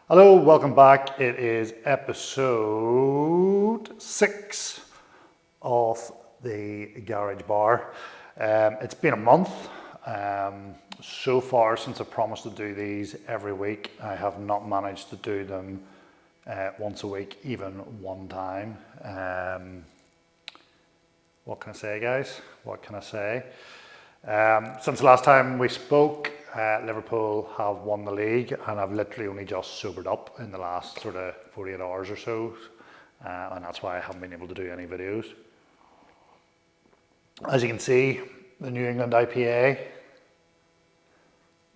Hello, welcome back. It is episode 6 of the Garage Bar. It's been a month so far since I promised to do these every week. I have not managed to do them once a week, even one time. What can I say, guys? What can I say? Since the last time we spoke, Liverpool have won the league, and I've literally only just sobered up in the last sort of 48 hours or so, and that's why I haven't been able to do any videos. As you can see, the New England IPA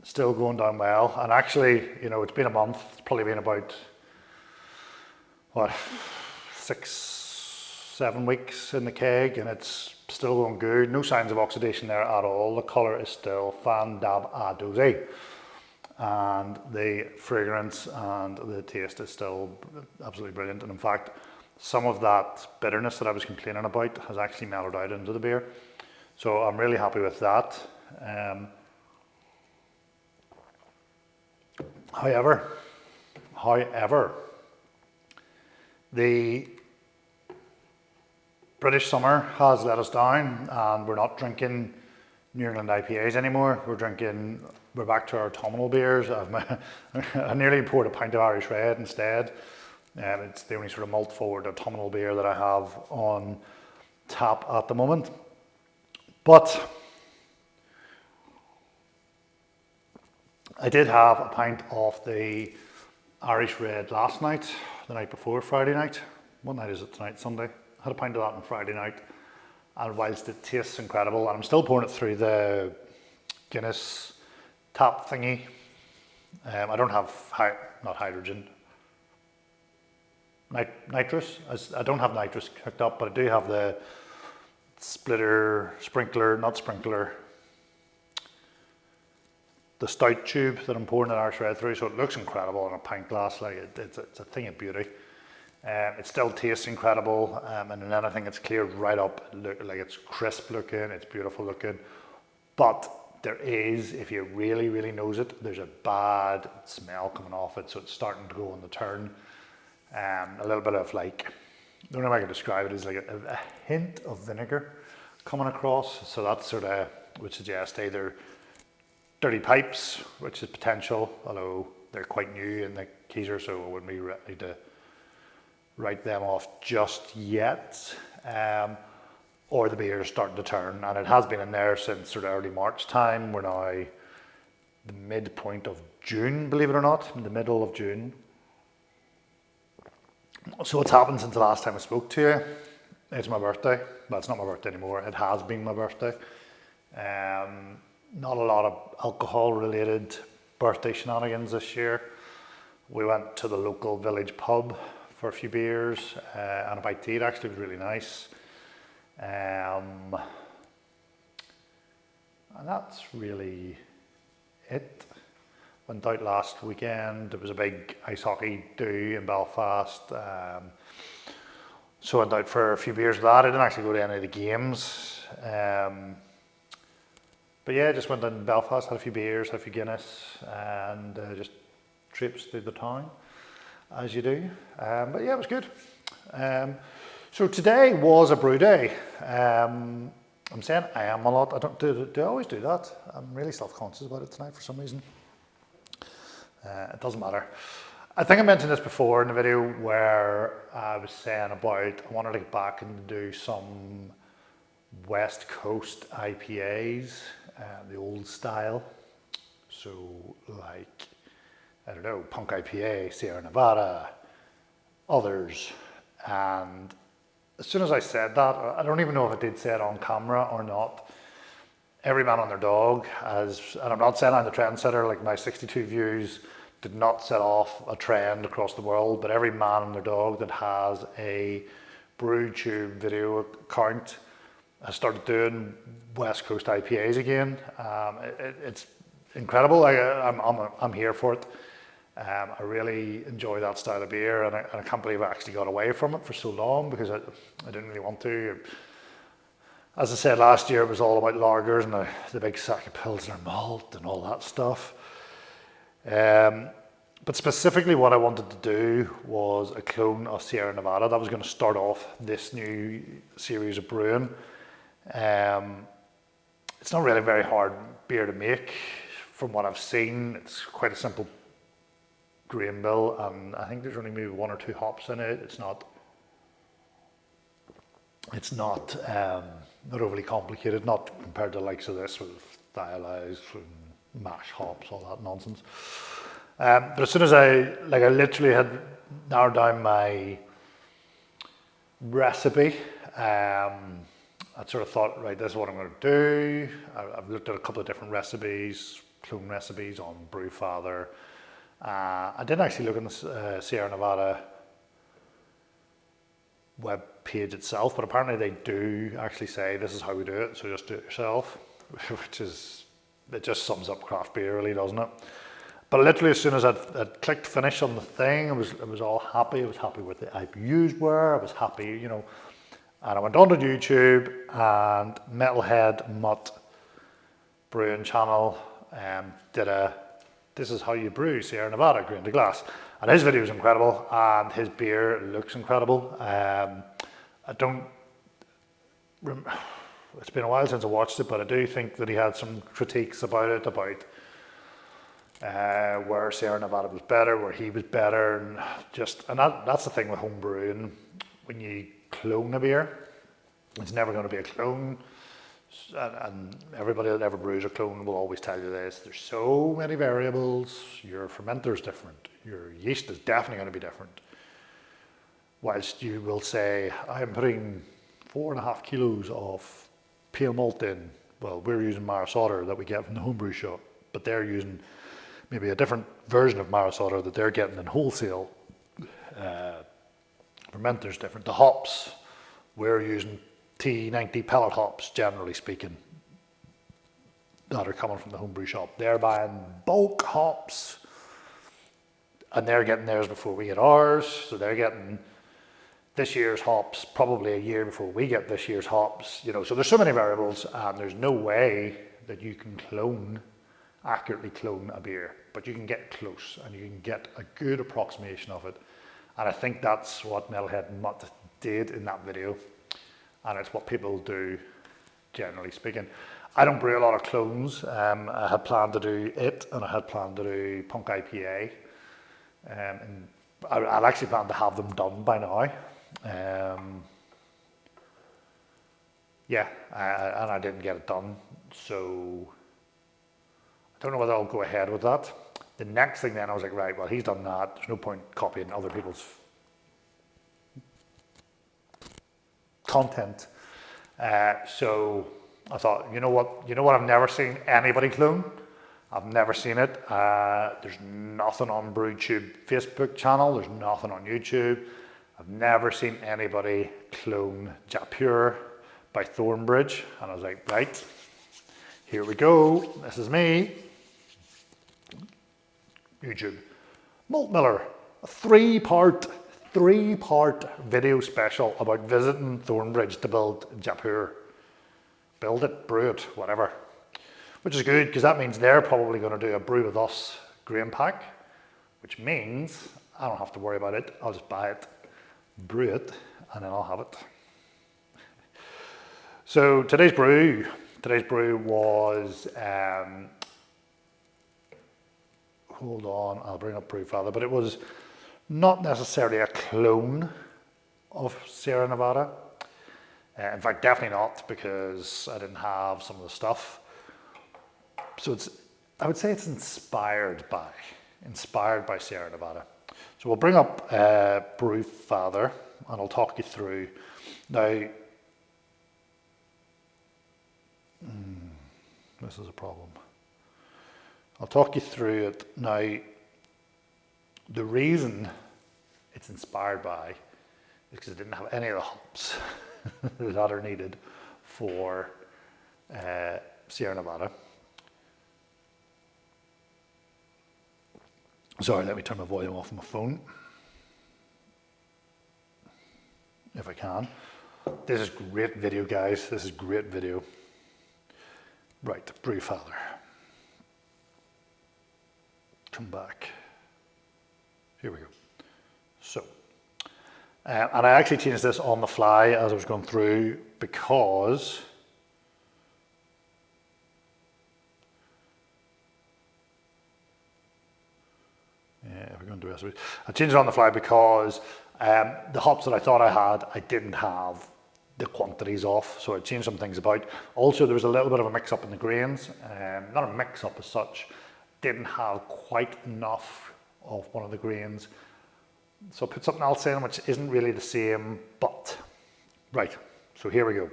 still going down well, and actually, you know, it's been a month. It's probably been about what, 6-7 weeks in the keg, and it's still going good. No signs of oxidation there at all. The colour is still fan-dab-a-dozy, and the fragrance and the taste is still absolutely brilliant. And in fact, some of that bitterness that I was complaining about has actually mellowed out into the beer, so I'm really happy with that. However, the British summer has let us down, and we're not drinking New England IPAs anymore. We're back to our autumnal beers. I nearly poured a pint of Irish Red instead. It's the only sort of malt forward autumnal beer that I have on tap at the moment. But I did have a pint of the Irish Red last night, the night before Friday night. What night is it tonight? Sunday. I had a pint of that on Friday night, and whilst it tastes incredible, and I'm still pouring it through the Guinness tap thingy. I don't have nitrous. I don't have nitrous hooked up, but I do have the the stout tube that I'm pouring the Irish Red through, so it looks incredible in a pint glass. Like it's a thing of beauty. It still tastes incredible, and in anything it's cleared right up. Like it's crisp looking, it's beautiful looking, but there is, if you really nose it, there's a bad smell coming off it, so it's starting to go on the turn. A little bit of, like, the only way I can describe it is like a hint of vinegar coming across, so that sort of would suggest either dirty pipes, which is potential, although they're quite new in the Keezer, so I wouldn't be ready to write them off just yet, or the beer is starting to turn, and it has been in there since sort of early March time. We're now the midpoint of June, believe it or not, in the middle of June. So what's happened since the last time I spoke to you? It's my birthday. Well, it's not my birthday anymore. It has been my birthday. Not a lot of alcohol related birthday shenanigans this year. We went to the local village pub for a few beers and a bite to eat. Actually, it was really nice. And that's really it. Went out last weekend. There was a big ice hockey do in Belfast. So I went out for a few beers with that. I didn't actually go to any of the games. But yeah, just went down to Belfast, had a few beers, had a few Guinness, and just trips through the town, as you do. But yeah, it was good. So today was a brew day. I'm saying I am a lot. I don't do I always do that? I'm really self-conscious about it tonight for some reason. It doesn't matter. I think I mentioned this before in the video where I was saying about I wanted to get back and do some West Coast IPAs, the old style. So like, I don't know, Punk IPA, Sierra Nevada, others. And as soon as I said that, I don't even know if I did say it on camera or not, every man on their dog, and I'm not saying I'm the trendsetter, like my 62 views did not set off a trend across the world, but every man on their dog that has a BrewTube video account has started doing West Coast IPAs again. It's incredible. I'm here for it. I really enjoy that style of beer, and I can't believe I actually got away from it for so long, because I didn't really want to. As I said last year, it was all about lagers and the big sack of Pilsner malt and all that stuff. But specifically what I wanted to do was a clone of Sierra Nevada. That was going to start off this new series of brewing. It's not really a very hard beer to make. From what I've seen, it's quite a simple grain bill, and I think there's only maybe 1 or 2 hops in it. It's not overly complicated, not compared to the likes of this with stylized and mash hops, all that nonsense. But as soon as I literally had narrowed down my recipe, I sort of thought, right, this is what I'm going to do. I've looked at a couple of different recipes, clone recipes on Brewfather. I didn't actually look on the Sierra Nevada web page itself, but apparently they do actually say this is how we do it, so just do it yourself, it just sums up craft beer, really, doesn't it? But literally as soon as I'd clicked finish on the thing, I was all happy. I was happy with the IBUs were, I was happy, you know. And I went onto YouTube, and Metalhead Mutt Brewing Channel did a "This is how you brew Sierra Nevada grain to glass," and his video is incredible, and his beer looks incredible. It's been a while since I watched it, but I do think that he had some critiques about it, about where Sierra Nevada was better, where he was better, and that's the thing with home brewing. When you clone a beer, it's never going to be a clone, and everybody that ever brews a clone will always tell you this. There's so many variables. Your fermenter is different. Your yeast is definitely going to be different. Whilst you will say, I'm putting 4.5 kilos of pale malt in. Well, we're using Maris Otter that we get from the homebrew shop, but they're using maybe a different version of Maris Otter that they're getting in wholesale. Fermenter's different. The hops, we're using T90 pellet hops, generally speaking, that are coming from the homebrew shop. They're buying bulk hops, and they're getting theirs before we get ours, so they're getting this year's hops probably a year before we get this year's hops, you know. So there's so many variables, and there's no way that you can accurately clone a beer, but you can get close, and you can get a good approximation of it. And I think that's what Metalhead Mutt did in that video, and it's what people do, generally speaking. I don't brew a lot of clones. I had planned to do it, and I had planned to do Punk IPA, and I'd actually planned to have them done by now. And I didn't get it done, so I don't know whether I'll go ahead with that. The next thing then I was like, right, well, he's done that. There's no point copying other people's content. So I thought, you know what I've never seen anybody clone? I've never seen it. There's nothing on BrewTube Facebook channel. There's nothing on YouTube. I've never seen anybody clone Japure by Thornbridge. And I was like, right, here we go. This is me. YouTube. Malt Miller, a three-part video special about visiting Thornbridge to build Japure. Build it, brew it, whatever. Which is good, because that means they're probably going to do a brew with us grain pack, which means I don't have to worry about it. I'll just buy it, brew it, and then I'll have it. So today's brew was, hold on, I'll bring up Brewfather, but it was not necessarily a clone of Sierra Nevada. In fact, definitely not, because I didn't have some of the stuff. So I would say it's inspired by Sierra Nevada. So we'll bring up Brewfather, and I'll talk you through. Now, this is a problem. I'll talk you through it. Now, the reason it's inspired by is because it didn't have any of the hops that are needed for Sierra Nevada. Sorry, let me turn my volume off on my phone, if I can. This is great video, guys. This is great video. Right, Brewfather. Come back. Here we go. So, and I actually changed this on the fly as I was going through because we're going to do this. I changed it on the fly because the hops that I thought I had, I didn't have the quantities off, so I changed some things about. Also, there was a little bit of a mix-up in the grains, not a mix-up as such, didn't have quite enough of one of the grains, so I put something else in which isn't really the same, but right, so here we go.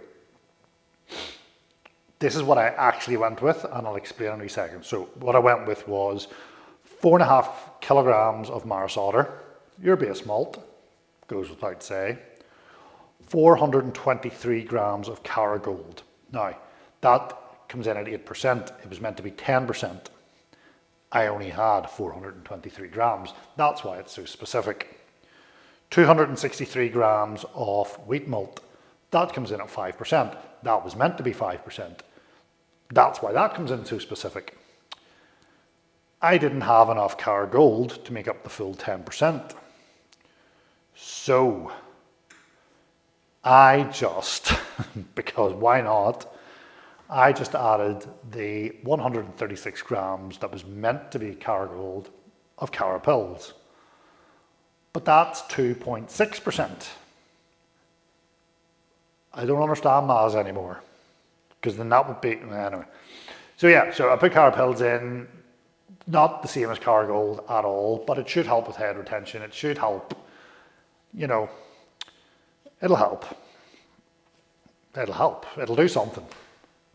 This is what I actually went with, and I'll explain in a second. So what I went with was 4.5 kilograms of Maris Otter, your base malt, goes without say, 423 grams of Cara Gold. Now, that comes in at 8%. It was meant to be 10%. I only had 423 grams. That's why it's so specific. 263 grams of wheat malt. That comes in at 5%. That was meant to be 5%. That's why that comes in so specific. I didn't have enough Cara Gold to make up the full 10%. So, I just, because why not, I just added the 136 grams that was meant to be Cara Gold of Cara Pils. But that's 2.6%. I don't understand maths anymore, because then that would be, anyway. So yeah, so I put Cara Pils in, not the same as Cara Gold at all, but it should help with head retention. It should help, you know, it'll help. It'll help. It'll do something.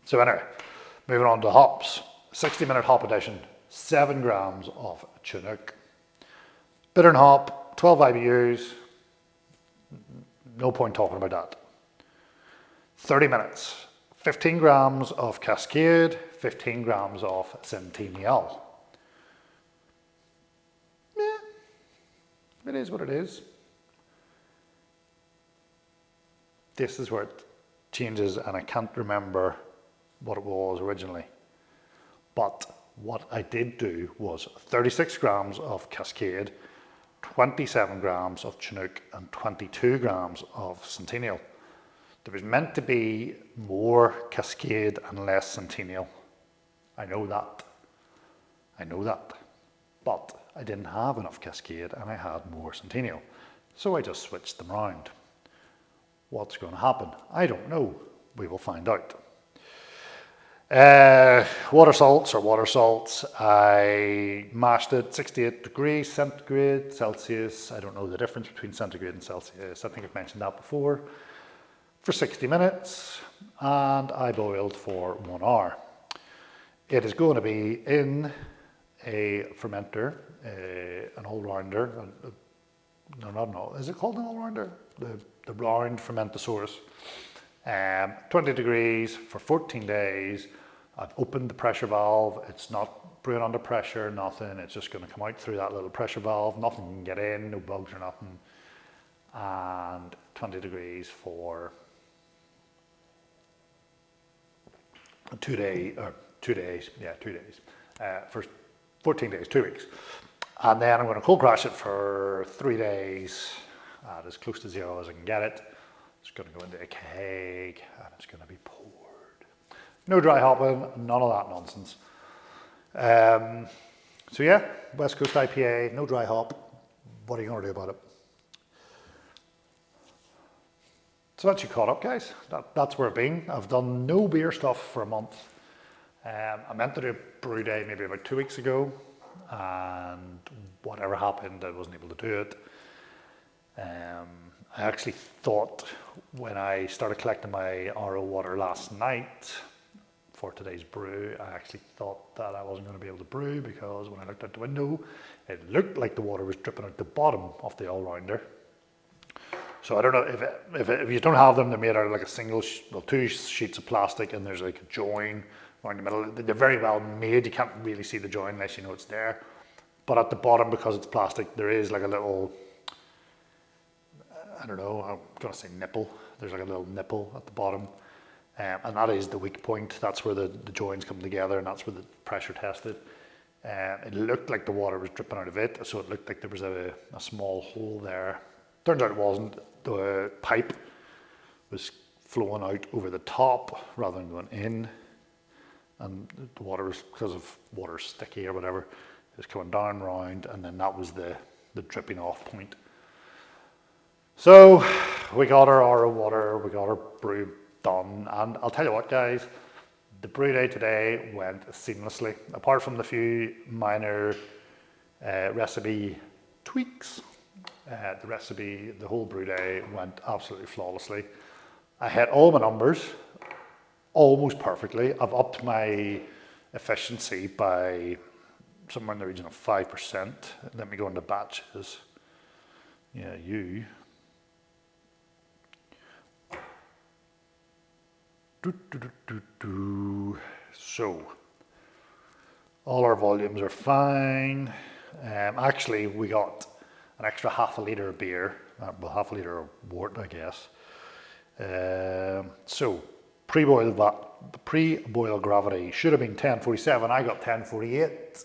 So anyway, moving on to hops. 60-minute hop addition, 7 grams of Chinook. Bitter and hop, 12 IBUs. No point talking about that. 30 minutes, 15 grams of Cascade, 15 grams of Centennial. Yeah, it is what it is. This is where it changes, and I can't remember what it was originally. But what I did do was 36 grams of Cascade, 27 grams of Chinook, and 22 grams of Centennial. There was meant to be more Cascade and less Centennial. I know that. I know that. But I didn't have enough Cascade and I had more Centennial. So I just switched them around. What's going to happen? I don't know. We will find out. Water salts. I mashed it 68 degrees centigrade, Celsius. I don't know the difference between centigrade and Celsius. I think I've mentioned that before. For 60 minutes, and I boiled for 1 hour. It is going to be in a fermenter, an all-rounder. No, not an all. Is it called an all-rounder? The round fermentosaurus. 20 degrees for 14 days. I've opened the pressure valve. It's not brewing under pressure, nothing. It's just going to come out through that little pressure valve. Nothing can get in, no bugs or nothing. And 20 degrees for 2 days, for 14 days, 2 weeks. And then I'm going to cold crash it for 3 days at as close to zero as I can get it. It's going to go into a keg and it's going to be poured. No dry hopping, none of that nonsense. So yeah, West Coast IPA, no dry hop. What are you going to do about it? So that's you caught up, guys. That's where I've been. I've done no beer stuff for a month. I meant to do a brew day maybe about 2 weeks ago, and whatever happened, I wasn't able to do it. I actually thought when I started collecting my RO water last night for today's brew, I actually thought that I wasn't going to be able to brew because when I looked out the window, it looked like the water was dripping out the bottom of the all-rounder. So I don't know if you don't have them, they're made out of like a single, two sheets of plastic, and there's like a join around the middle. They're very well made. You can't really see the join unless you know it's there. But at the bottom, because it's plastic, there is like a little, I don't know, I'm going to say nipple. There's like a little nipple at the bottom. And that is the weak point. That's where the joins come together, and that's where the pressure tested. It looked like the water was dripping out of it, so it looked like there was a small hole there. Turns out it wasn't. The pipe was flowing out over the top rather than going in, and the water was, because of water sticky or whatever, it was coming down round, and then that was the dripping off point. So we got our RO water, we got our brew done, and I'll tell you what, guys, the brew day today went seamlessly. Apart from the few minor recipe tweaks, the whole brew day went absolutely flawlessly. I hit all my numbers almost perfectly. I've upped my efficiency by somewhere in the region of 5%. Let me go into batches. Yeah, So, all our volumes are fine. Actually, we got an extra half a litre of beer, well, half a litre of wort, I guess. So, pre-boil gravity should have been 1047. I got 1048.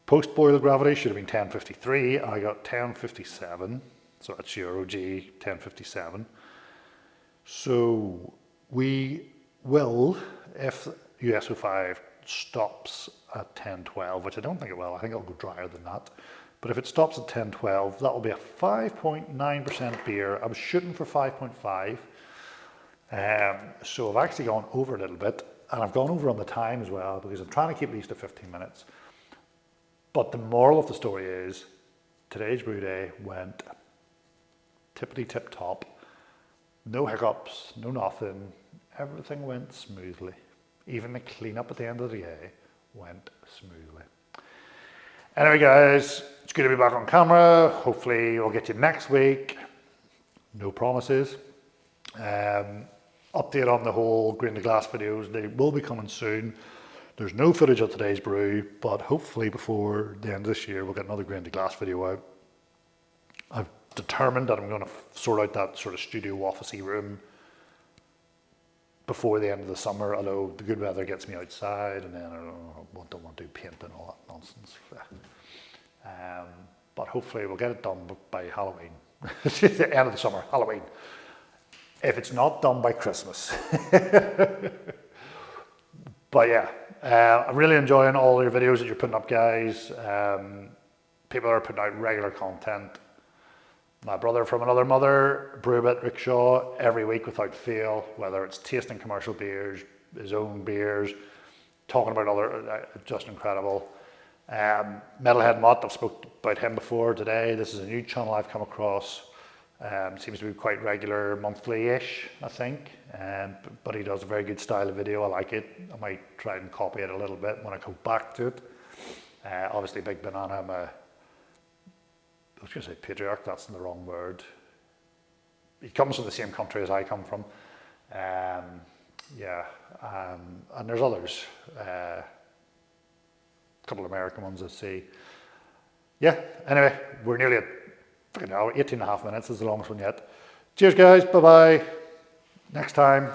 Post-boil gravity should have been 1053. I got 1057. So that's your OG 1057. So we will, if US05 stops at 1012, which I don't think it will, I think it'll go drier than that. But if it stops at 1012, that will be a 5.9% beer. I was shooting for 5.5. So I've actually gone over a little bit, and I've gone over on the time as well, because I'm trying to keep these to 15 minutes. But the moral of the story is, today's brew day went tippity tip top. No hiccups, no nothing. Everything went smoothly. Even the cleanup at the end of the day went smoothly. Anyway, guys, it's good to be back on camera. Hopefully I'll get you next week. No promises. Update on the whole grain to glass videos. They will be coming soon. There's no footage of today's brew, but hopefully before the end of this year, we'll get another grain to glass video out. I've determined that I'm going to sort out that sort of studio officey room before the end of the summer, although the good weather gets me outside, and then I don't want to do paint and all that nonsense. But hopefully we'll get it done by Halloween. The end of the summer, Halloween. If it's not done by Christmas. But yeah, I'm really enjoying all your videos that you're putting up, guys. People are putting out regular content. My brother from another mother, Brewbit Rickshaw, every week without fail, whether it's tasting commercial beers, his own beers, talking about other, just incredible. Metalhead Mutt, I've spoke about him before today. This is a new channel I've come across. Seems to be quite regular, monthly-ish, I think. But he does a very good style of video. I like it. I might try and copy it a little bit when I go back to it. Obviously, Big Banana, I was going to say patriarch, that's the wrong word. He comes from the same country as I come from. And there's others. A couple of American ones I see. Yeah, anyway, we're nearly at 18 and a half minutes, is the longest one yet. Cheers, guys. Bye-bye. Next time.